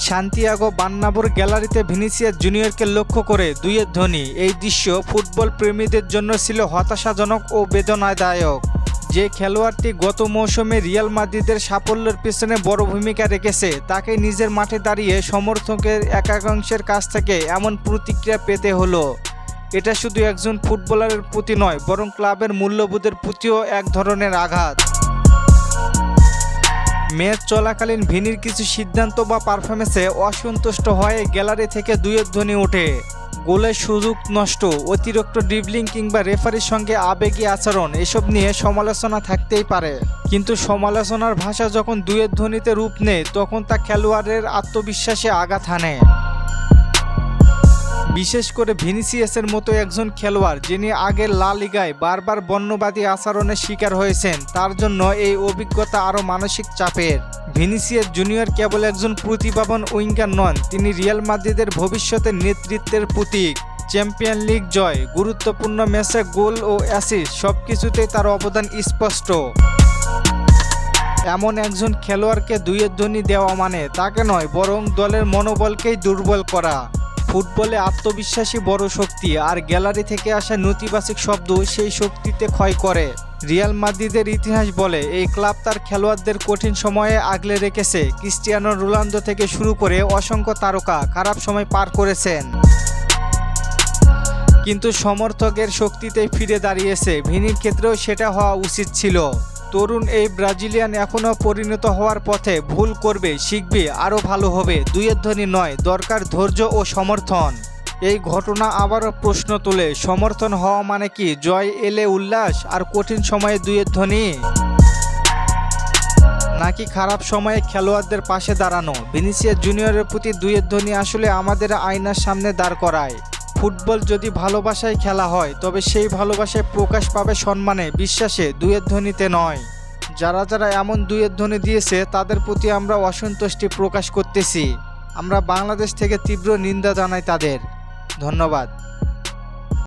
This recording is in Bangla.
সান্তিয়াগো বার্নাব্যুর গ্যালারিতে ভিনিসিয়াস জুনিয়রকে লক্ষ্য করে দুইয়ের ধ্বনি। এই দৃশ্য ফুটবল প্রেমীদের জন্য ছিল হতাশাজনক ও বেদনাদায়ক। যে খেলোয়াড়টি গত মৌসুমে রিয়াল মাদ্রিদের সাফল্যের পেছনে বড় ভূমিকা রেখেছে, তাকে নিজের মাঠে দাঁড়িয়ে সমর্থকের একাংশের কাছ থেকে এমন প্রতিক্রিয়া পেতে হলো। এটা শুধু একজন ফুটবলারের প্রতি নয়, বরং ক্লাবের মূল্যবোধের প্রতিও এক ধরনের আঘাত। ম্যাচ চলাকালীন ভিনির কিছু সিদ্ধান্ত বা পারফরমেন্সে অসন্তুষ্ট হয়ে গ্যালারি থেকে দুইয়ের ধ্বনি ওঠে। গোলের সুযোগ নষ্ট, অতিরিক্ত ড্রিবলিং কিংবা রেফারির সঙ্গে আবেগী আচরণ, এসব নিয়ে সমালোচনা থাকতেই পারে। কিন্তু সমালোচনার ভাষা যখন দুইয়ের ধ্বনিতে রূপ নেয়, তখন তা খেলোয়াড়ের আত্মবিশ্বাসে আঘাত হানে। বিশেষ করে ভিনিসিয়াসের মতো একজন খেলোয়াড় যিনি আগের লা লিগায় বারবার বর্ণবাদী আচরণের শিকার হয়েছেন, তার জন্য এই অভিজ্ঞতা আরও মানসিক চাপের। ভিনিসিয়াস জুনিয়র কেবল একজন প্রতিভাবান উইঙ্গার নন, তিনি রিয়াল মাদ্রিদের ভবিষ্যতের নেতৃত্বের প্রতীক। চ্যাম্পিয়ন লিগ জয়, গুরুত্বপূর্ণ ম্যাচে গোল ও অ্যাসিস্ট, সবকিছুতেই তার অবদান স্পষ্ট। এমন একজন খেলোয়াড়কে দুইয়ের ধ্বনি দেওয়া মানে তাকে নয়, বরং দলের মনোবলকেই দুর্বল করা। ফুটবলে আত্মবিশ্বাসী বড় শক্তি, আর গ্যালারি থেকে আসা নেতিবাচক শব্দ সেই শক্তিতে ক্ষয় করে। রিয়াল মাদ্রিদের ইতিহাস বলে এই ক্লাব তার খেলোয়াড়দের কঠিন সময়ে আগলে রেখেছে। ক্রিস্টিয়ানো রোনালদো থেকে শুরু করে অসংখ্য তারকা খারাপ সময় পার করেছেন, কিন্তু সমর্থকের শক্তিতেই ফিরে দাঁড়িয়েছে। ভিনির ক্ষেত্রেও সেটা হওয়া উচিত ছিল। তরুণ এই ব্রাজিলিয়ান এখনও পরিণত হওয়ার পথে, ভুল করবে, শিখবে, আরও ভালো হবে। দুইয়ের ধ্বনি নয়, দরকার ধৈর্য ও সমর্থন। এই ঘটনা আবারও প্রশ্ন তোলে, সমর্থন হওয়া মানে কি জয় এলে উল্লাস আর কঠিন সময়ে দুইয়ের ধ্বনি, নাকি খারাপ সময়ে খেলোয়াড়দের পাশে দাঁড়ানো? ভিনিসিয়াস জুনিয়রের প্রতি দুইয়ের ধ্বনি আসলে আমাদের আয়নার সামনে দাঁড় করায়। ফুটবল যদি ভালোবাসায় খেলা হয়, তবে সেই ভালোবাসায় প্রকাশ পাবে সম্মানে, বিশ্বাসে, দুইয়ের ধ্বনিতে নয়। যারা এমন দুইয়ের ধ্বনি দিয়েছে, তাদের প্রতি আমরা অসন্তুষ্টি প্রকাশ করতেছি। আমরা বাংলাদেশ থেকে তীব্র নিন্দা জানাই তাদের। ধন্যবাদ।